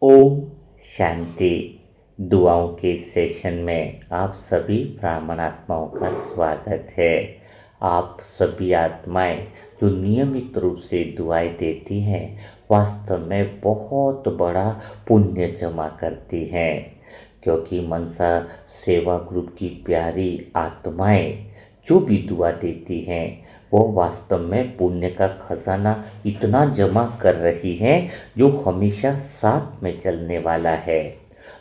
ओम शांति। दुआओं के सेशन में आप सभी ब्राह्मण आत्माओं का स्वागत है। आप सभी आत्माएं जो नियमित रूप से दुआएं देती हैं वास्तव में बहुत बड़ा पुण्य जमा करती हैं, क्योंकि मनसा सेवा ग्रुप की प्यारी आत्माएं जो भी दुआ देती हैं वो वास्तव में पुण्य का खजाना इतना जमा कर रही हैं जो हमेशा साथ में चलने वाला है।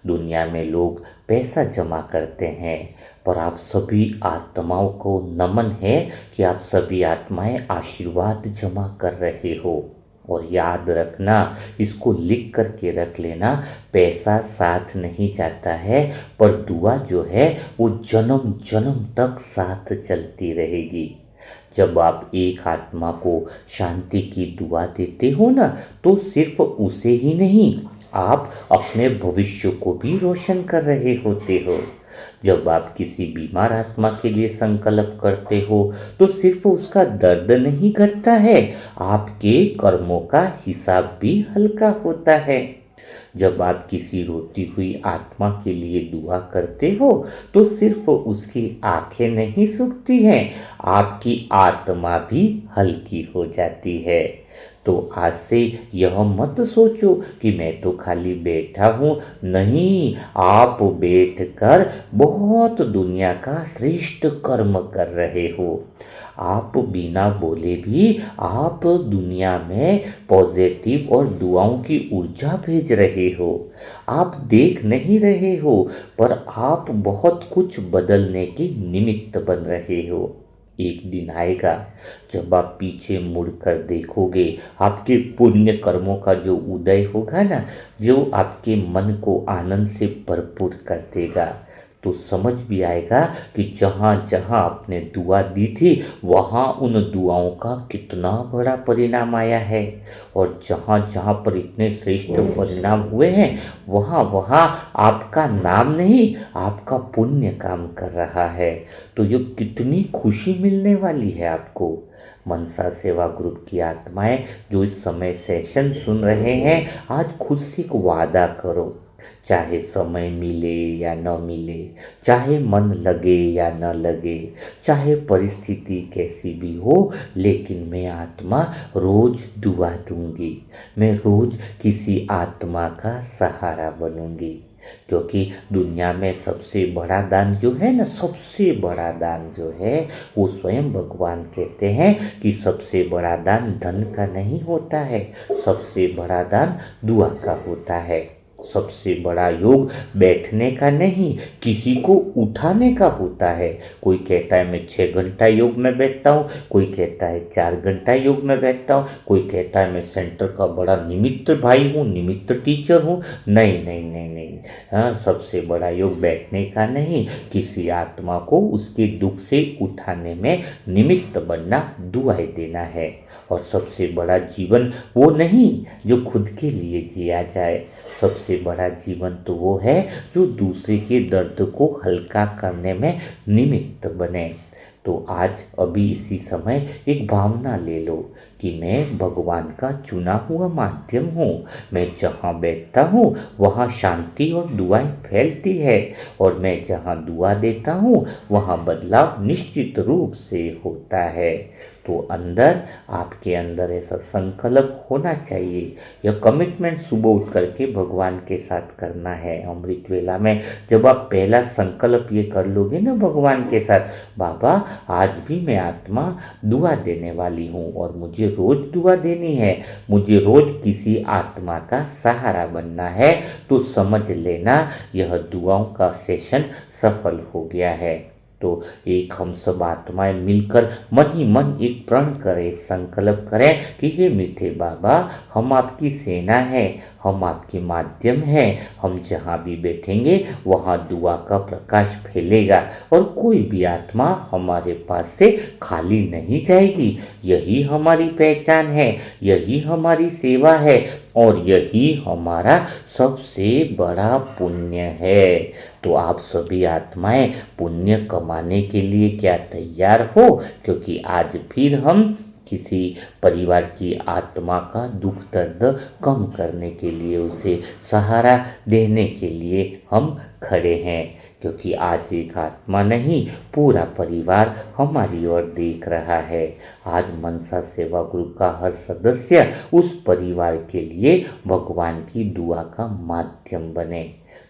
दुनिया में लोग पैसा जमा करते हैं, पर आप सभी आत्माओं को नमन है कि आप सभी आत्माएं आशीर्वाद जमा कर रहे हो। और याद रखना, इसको लिख कर के रख लेना, पैसा साथ नहीं जाता है, पर दुआ जो है वो जन्म जन्म तक साथ चलती रहेगी। जब आप एक आत्मा को शांति की दुआ देते हो ना, तो सिर्फ उसे ही नहीं, आप अपने भविष्य को भी रोशन कर रहे होते हो। जब आप किसी बीमार आत्मा के लिए संकल्प करते हो तो सिर्फ उसका दर्द नहीं घटता है, आपके कर्मों का हिसाब भी हल्का होता है। जब आप किसी रोती हुई आत्मा के लिए दुआ करते हो तो सिर्फ उसकी आंखें नहीं सूखती हैं, आपकी आत्मा भी हल्की हो जाती है। तो आज से यह मत सोचो कि मैं तो खाली बैठा हूँ, नहीं, आप बैठकर बहुत दुनिया का श्रेष्ठ कर्म कर रहे हो। आप बिना बोले भी आप दुनिया में पॉजिटिव और दुआओं की ऊर्जा भेज रहे हो। आप देख नहीं रहे हो, पर आप बहुत कुछ बदलने के निमित्त बन रहे हो। एक दिन आएगा जब आप पीछे मुड़कर देखोगे, आपके पुण्य कर्मों का जो उदय होगा ना, जो आपके मन को आनंद से भरपूर कर देगा, तो समझ भी आएगा कि जहाँ जहाँ आपने दुआ दी थी वहाँ उन दुआओं का कितना बड़ा परिणाम आया है। और जहाँ जहाँ पर इतने श्रेष्ठ परिणाम हुए हैं वहाँ वहाँ आपका नाम नहीं, आपका पुण्य काम कर रहा है। तो ये कितनी खुशी मिलने वाली है आपको। मनसा सेवा ग्रुप की आत्माएं जो इस समय सेशन सुन रहे हैं, आज खुद से एक वादा करो, चाहे समय मिले या न मिले, चाहे मन लगे या न लगे, चाहे परिस्थिति कैसी भी हो, लेकिन मैं आत्मा रोज दुआ दूंगी, मैं रोज किसी आत्मा का सहारा बनूंगी। क्योंकि दुनिया में सबसे बड़ा दान जो है ना, सबसे बड़ा दान जो है वो स्वयं भगवान कहते हैं कि सबसे बड़ा दान धन का नहीं होता है, सबसे बड़ा दान दुआ का होता है। सबसे बड़ा योग बैठने का नहीं, किसी को उठाने का होता है। कोई कहता है मैं 6 घंटा योग में बैठता हूँ, कोई कहता है 4 घंटा योग में बैठता हूँ, कोई कहता है मैं सेंटर का बड़ा निमित्त भाई हूँ, निमित्त टीचर हूँ। नहीं नहीं नहीं नहीं, हाँ, सबसे बड़ा योग बैठने का नहीं, किसी आत्मा को उसके दुख से उठाने में निमित्त बनना, दुआएं देना है। और सबसे बड़ा जीवन वो नहीं जो खुद के लिए जिया जाए, सबसे बड़ा जीवन तो वो है जो दूसरे के दर्द को हल्का करने में निमित्त बने। तो आज अभी इसी समय एक भावना ले लो कि मैं भगवान का चुना हुआ माध्यम हूँ। मैं जहाँ बैठता हूँ वहाँ शांति और दुआएं फैलती है, और मैं जहाँ दुआ देता हूँ वहाँ बदलाव निश्चित रूप से होता है। तो अंदर, आपके अंदर ऐसा संकल्प होना चाहिए, यह कमिटमेंट सुबह उठ करके भगवान के साथ करना है। अमृत वेला में जब आप पहला संकल्प ये कर लोगे ना भगवान के साथ, बाबा आज भी मैं आत्मा दुआ देने वाली हूँ और मुझे रोज दुआ देनी है, मुझे रोज किसी आत्मा का सहारा बनना है, तो समझ लेना यह दुआओं का सेशन सफल हो गया है। तो एक हम सब आत्माएं मिलकर मन ही मन एक प्रण करें, संकल्प करें कि हे मीठे बाबा, हम आपकी सेना है, हम आपके माध्यम हैं, हम जहाँ भी बैठेंगे वहाँ दुआ का प्रकाश फैलेगा और कोई भी आत्मा हमारे पास से खाली नहीं जाएगी। यही हमारी पहचान है, यही हमारी सेवा है और यही हमारा सबसे बड़ा पुण्य है। तो आप सभी आत्माएं पुण्य कमाने के लिए क्या तैयार हो? क्योंकि आज फिर हम किसी परिवार की आत्मा का दुख दर्द कम करने के लिए, उसे सहारा देने के लिए हम खड़े हैं, क्योंकि आज एक आत्मा नहीं, पूरा परिवार हमारी ओर देख रहा है। आज मनसा सेवा ग्रुप का हर सदस्य उस परिवार के लिए भगवान की दुआ का माध्यम बने।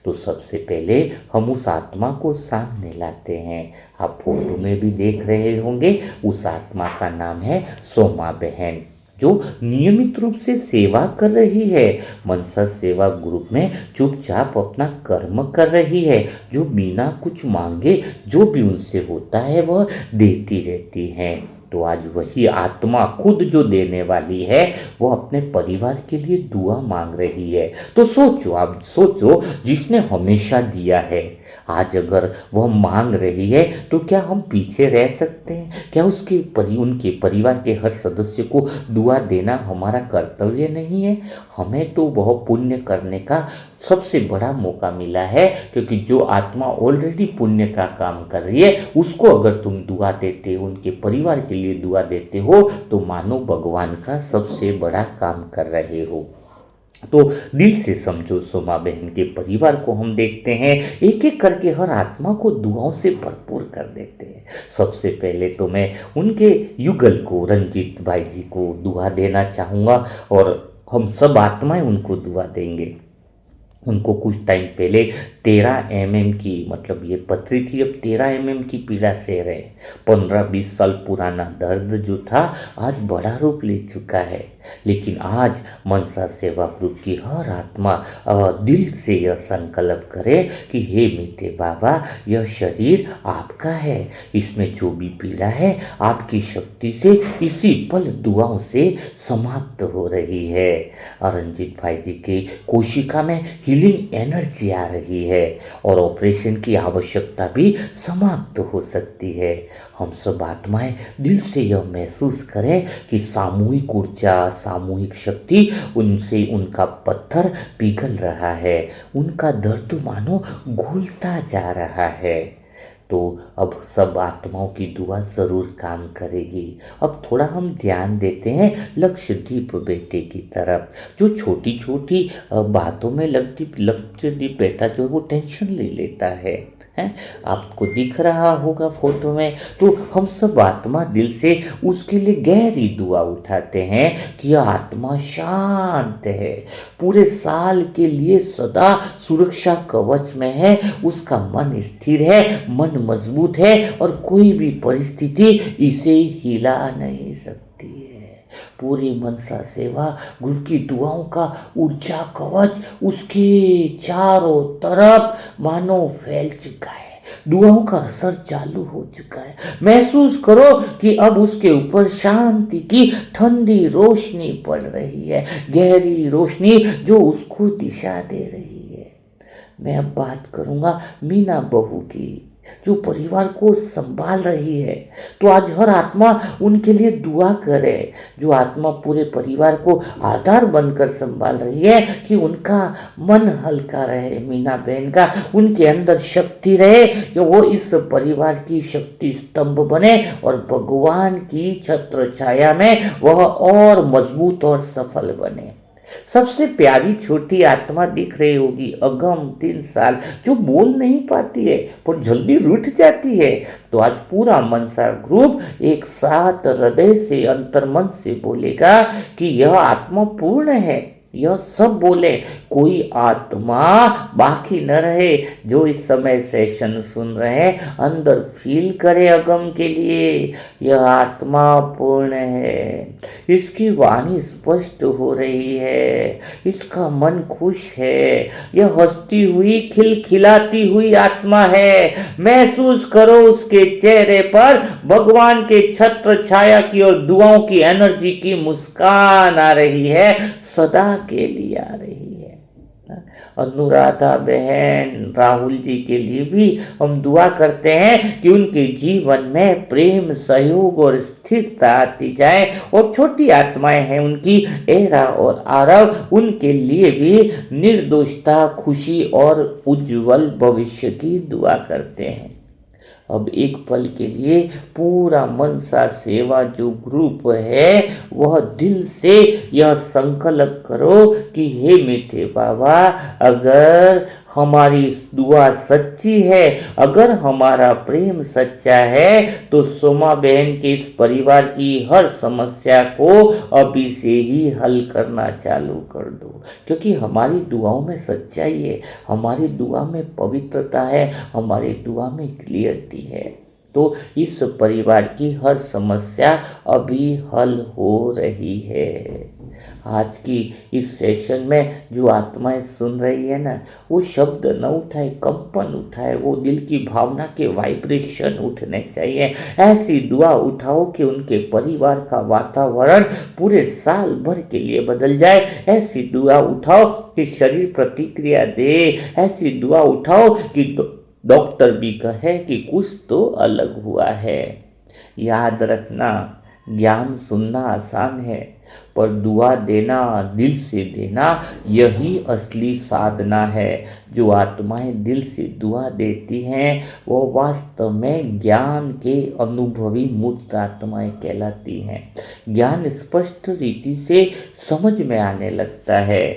तो सबसे पहले हम उस आत्मा को सामने लाते हैं। आप फोटो में भी देख रहे होंगे, उस आत्मा का नाम है सोमा बहन, जो नियमित रूप से सेवा कर रही है। मनसा सेवा ग्रुप में चुपचाप अपना कर्म कर रही है, जो बिना कुछ मांगे जो भी उनसे होता है वह देती रहती है। तो आज वही आत्मा खुद जो देने वाली है, वो अपने परिवार के लिए दुआ मांग रही है। तो सोचो, आप सोचो, जिसने हमेशा दिया है, आज अगर वह मांग रही है तो क्या हम पीछे रह सकते हैं? क्या उनके परिवार के हर सदस्य को दुआ देना हमारा कर्तव्य नहीं है? हमें तो वह पुण्य करने का सबसे बड़ा मौका मिला है, क्योंकि जो आत्मा ऑलरेडी पुण्य का काम कर रही है, उसको अगर तुम दुआ देते हो, उनके परिवार के लिए दुआ देते हो, तो मानो भगवान का सबसे बड़ा काम कर रहे हो। तो दिल से समझो, सोमा बहन के परिवार को हम देखते हैं, एक एक करके हर आत्मा को दुआओं से भरपूर कर देते हैं। सबसे पहले तो मैं उनके युगल को, रंजीत भाई जी को दुआ देना चाहूँगा, और हम सब आत्माएं उनको दुआ देंगे। उनको कुछ टाइम पहले 13 mm की, मतलब ये पथरी थी, अब 13 mm की पीड़ा सह रहे। 15-20 साल पुराना दर्द जो था आज बड़ा रूप ले चुका है। लेकिन आज मनसा सेवा ग्रुप की हर आत्मा दिल से यह संकल्प करे कि हे मीठे बाबा, यह शरीर आपका है, इसमें जो भी पीड़ा है आपकी शक्ति से इसी पल दुआओं से समाप्त हो रही है। रंजीत भाई जी की कोशिका में हीलिंग एनर्जी आ रही है, और ऑपरेशन की आवश्यकता भी समाप्त हो सकती है। हम सब आत्माएं दिल से यह महसूस करें कि सामूहिक ऊर्जा, सामूहिक शक्ति उनसे उनका पत्थर पिघल रहा है, उनका दर्द मानो घुलता जा रहा है। तो अब सब आत्माओं की दुआ ज़रूर काम करेगी। अब थोड़ा हम ध्यान देते हैं लक्षद्वीप बेटे की तरफ, जो छोटी छोटी बातों में लक्षद्वीप बेटा जो है वो टेंशन ले लेता है। आपको दिख रहा होगा फोटो में। तो हम सब आत्मा दिल से उसके लिए गहरी दुआ उठाते हैं कि यह आत्मा शांत है, पूरे साल के लिए सदा सुरक्षा कवच में है, उसका मन स्थिर है, मन मजबूत है, और कोई भी परिस्थिति इसे हिला नहीं सकती है। पूरी मनसा सेवा गुरु की दुआओं का ऊर्जा कवच उसके चारों तरफ मानो फैल चुका है, दुआओं का असर चालू हो चुका है। महसूस करो कि अब उसके ऊपर शांति की ठंडी रोशनी पड़ रही है, गहरी रोशनी जो उसको दिशा दे रही है। मैं अब बात करूंगा मीना बहू की, जो परिवार को संभाल रही है। तो आज हर आत्मा उनके लिए दुआ करे, जो आत्मा पूरे परिवार को आधार बनकर संभाल रही है, कि उनका मन हल्का रहे, मीना बहन का उनके अंदर शक्ति रहे, कि वो इस परिवार की शक्ति स्तंभ बने, और भगवान की छत्र छाया में वह और मजबूत और सफल बने। सबसे प्यारी छोटी आत्मा दिख रही होगी, अगम 3 साल, जो बोल नहीं पाती है पर जल्दी रूठ जाती है। तो आज पूरा मनसा ग्रुप एक साथ हृदय से, अंतर्मन से बोलेगा कि यह आत्मा पूर्ण है। यह सब बोले, कोई आत्मा बाकी न रहे। जो इस समय सेशन सुन रहे हैं, अंदर फील करे अगम के लिए, यह आत्मा पूर्ण है, इसकी वाणी स्पष्ट हो रही है, इसका मन खुश है, यह हंसती हुई खिलखिलाती हुई आत्मा है। महसूस करो उसके चेहरे पर भगवान के छत्र छाया की और दुआओं की एनर्जी की मुस्कान आ रही है, सदा के लिए आ रही है। अनुराधा बहन, राहुल जी के लिए भी हम दुआ करते हैं कि उनके जीवन में प्रेम, सहयोग और स्थिरता आती जाए, और छोटी आत्माएं हैं उनकी एरा और आरव, उनके लिए भी निर्दोषता, खुशी और उज्जवल भविष्य की दुआ करते हैं। अब एक पल के लिए पूरा मनसा सेवा जो ग्रुप है वह दिल से यह संकल्प करो कि हे मीठे बाबा, अगर हमारी दुआ सच्ची है, अगर हमारा प्रेम सच्चा है, तो सोमा बहन के इस परिवार की हर समस्या को अभी से ही हल करना चालू कर दो। क्योंकि हमारी दुआओं में सच्चाई है, हमारी दुआ में पवित्रता है, हमारी दुआ में क्लियरिटी है। तो इस परिवार की हर समस्या अभी हल हो रही है। आज की इस सेशन में जो आत्माएं सुन रही है ना, वो शब्द न उठाए, कंपन उठाए, वो दिल की भावना के वाइब्रेशन उठने चाहिए। ऐसी दुआ उठाओ कि उनके परिवार का वातावरण पूरे साल भर के लिए बदल जाए। ऐसी दुआ उठाओ कि शरीर प्रतिक्रिया दे। ऐसी दुआ उठाओ कि डॉक्टर भी कहे कि कुछ तो अलग हुआ है। याद रखना, ज्ञान सुनना आसान है, पर दुआ देना, दिल से देना, यही असली साधना है। जो आत्माएं दिल से दुआ देती हैं वो वास्तव में ज्ञान के अनुभवी मूर्त आत्माएं कहलाती हैं। ज्ञान स्पष्ट रीति से समझ में आने लगता है।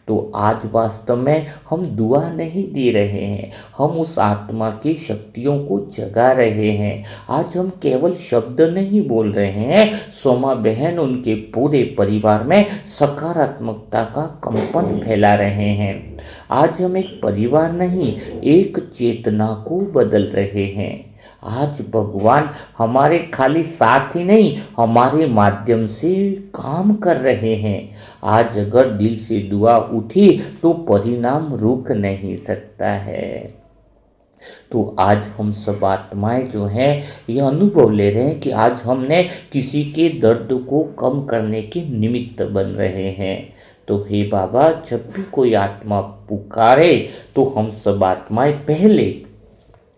तो आज वास्तव में हम दुआ नहीं दे रहे हैं, हम उस आत्मा की शक्तियों को जगा रहे हैं। आज हम केवल शब्द नहीं बोल रहे हैं, सोमा बहन उनके पूरे परिवार में सकारात्मकता का कंपन फैला रहे हैं। आज हम एक परिवार नहीं, एक चेतना को बदल रहे हैं। आज भगवान हमारे खाली साथ ही नहीं, हमारे माध्यम से काम कर रहे हैं। आज अगर दिल से दुआ उठी तो परिणाम रुक नहीं सकता है। तो आज हम सब आत्माएं जो हैं ये अनुभव ले रहे हैं कि आज हमने किसी के दर्द को कम करने के निमित्त बन रहे हैं। तो हे बाबा, जब भी कोई आत्मा पुकारे तो हम सब आत्माएं पहले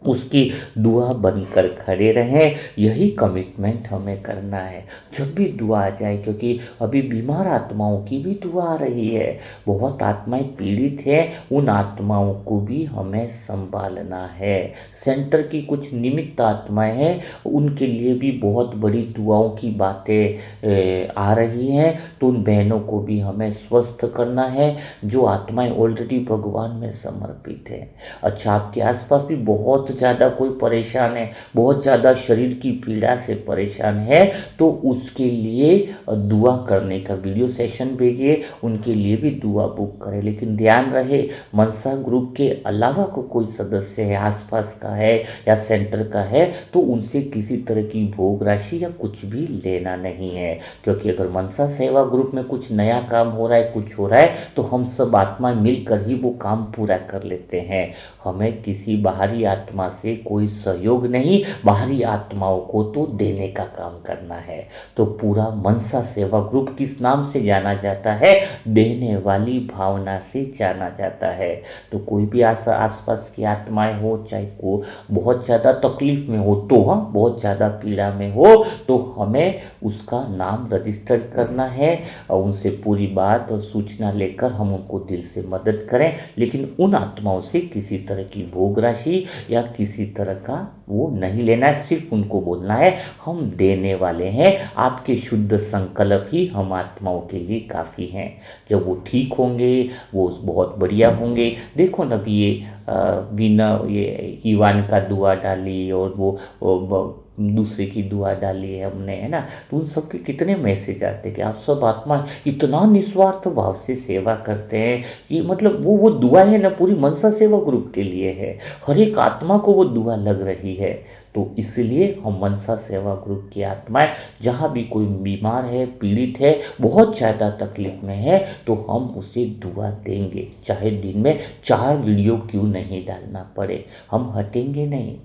उसकी दुआ बनकर खड़े रहें। यही कमिटमेंट हमें करना है जब भी दुआ आ जाए। क्योंकि अभी बीमार आत्माओं की भी दुआ आ रही है, बहुत आत्माएं पीड़ित हैं, उन आत्माओं को भी हमें संभालना है। सेंटर की कुछ निमित्त आत्माएं हैं, उनके लिए भी बहुत बड़ी दुआओं की बातें आ रही हैं। तो उन बहनों को भी हमें स्वस्थ करना है जो आत्माएं ऑलरेडी भगवान में समर्पित है। अच्छा, आपके आसपास भी बहुत ज़्यादा कोई परेशान है, बहुत ज़्यादा शरीर की पीड़ा से परेशान है, तो उसके लिए दुआ करने का वीडियो सेशन भेजिए, उनके लिए भी दुआ बुक करें। लेकिन ध्यान रहे, मनसा ग्रुप के अलावा को कोई सदस्य है, आसपास का है या सेंटर का है, तो उनसे किसी तरह की भोग राशि या कुछ भी लेना नहीं है। क्योंकि अगर मनसा सेवा ग्रुप में कुछ नया काम हो रहा है, कुछ हो रहा है, तो हम सब आत्मा मिलकर ही वो काम पूरा कर लेते हैं। हमें किसी बाहरी आत्मा से कोई सहयोग नहीं, बाहरी आत्माओं को तो देने का काम करना है। तो पूरा मनसा सेवा ग्रुप किस नाम से जाना जाता है? देने वाली भावना से जाना जाता है। तो कोई भी आसपास की आत्माएं हो, चाहे को बहुत ज़्यादा तकलीफ में हो तो, हाँ, बहुत ज़्यादा पीड़ा में हो, तो हमें उसका नाम रजिस्टर करना है और उनसे पूरी बात और सूचना लेकर हम उनको दिल से मदद करें। लेकिन उन आत्माओं से किसी तरह की भोग राशि या किसी तरह का वो नहीं लेना है। सिर्फ उनको बोलना है हम देने वाले हैं, आपके शुद्ध संकल्प ही हम आत्माओं के लिए काफ़ी हैं। जब वो ठीक होंगे, वो बहुत बढ़िया होंगे। देखो ना, अभी ये बिना ये ईवान का दुआ डाली और वो दूसरे की दुआ डाली है हमने, है ना। तो उन सब के कितने मैसेज आते हैं कि आप सब आत्मा इतना निस्वार्थ भाव से सेवा करते हैं। ये मतलब वो दुआ है ना, पूरी मनसा सेवा ग्रुप के लिए है, हर एक आत्मा को वो दुआ लग रही है। तो इसलिए हम मनसा सेवा ग्रुप की आत्माएं, जहाँ भी कोई बीमार है, पीड़ित है, बहुत ज़्यादा तकलीफ में है, तो हम उसे दुआ देंगे। चाहे दिन में 4 वीडियो क्यों नहीं डालना पड़े, हम हटेंगे नहीं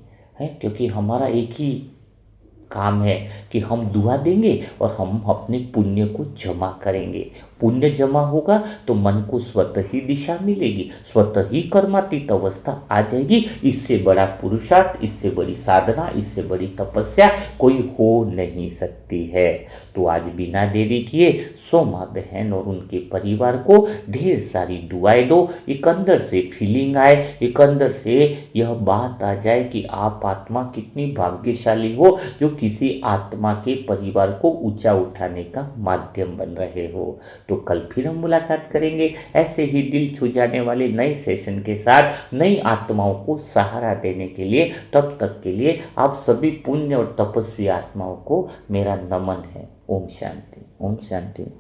है। क्योंकि हमारा एक ही काम है कि हम दुआ देंगे और हम अपने पुण्य को जमा करेंगे। पुण्य जमा होगा तो मन को स्वतः ही दिशा मिलेगी, स्वतः ही कर्मातीत अवस्था आ जाएगी। इससे बड़ा पुरुषार्थ, इससे बड़ी साधना, इससे बड़ी तपस्या कोई हो नहीं सकती है। तो आज बिना देरी किए सोमा बहन और उनके परिवार को ढेर सारी दुआएं दो। एक अंदर से फीलिंग आए, एक अंदर से यह बात आ जाए कि आप आत्मा कितनी भाग्यशाली हो जो किसी आत्मा के परिवार को ऊंचा उठाने का माध्यम बन रहे हो। तो कल फिर हम मुलाकात करेंगे ऐसे ही दिल छू जाने वाले नए सेशन के साथ, नई आत्माओं को सहारा देने के लिए। तब तक के लिए आप सभी पुण्य और तपस्वी आत्माओं को मेरा नमन है। ओम शांति, ओम शांति।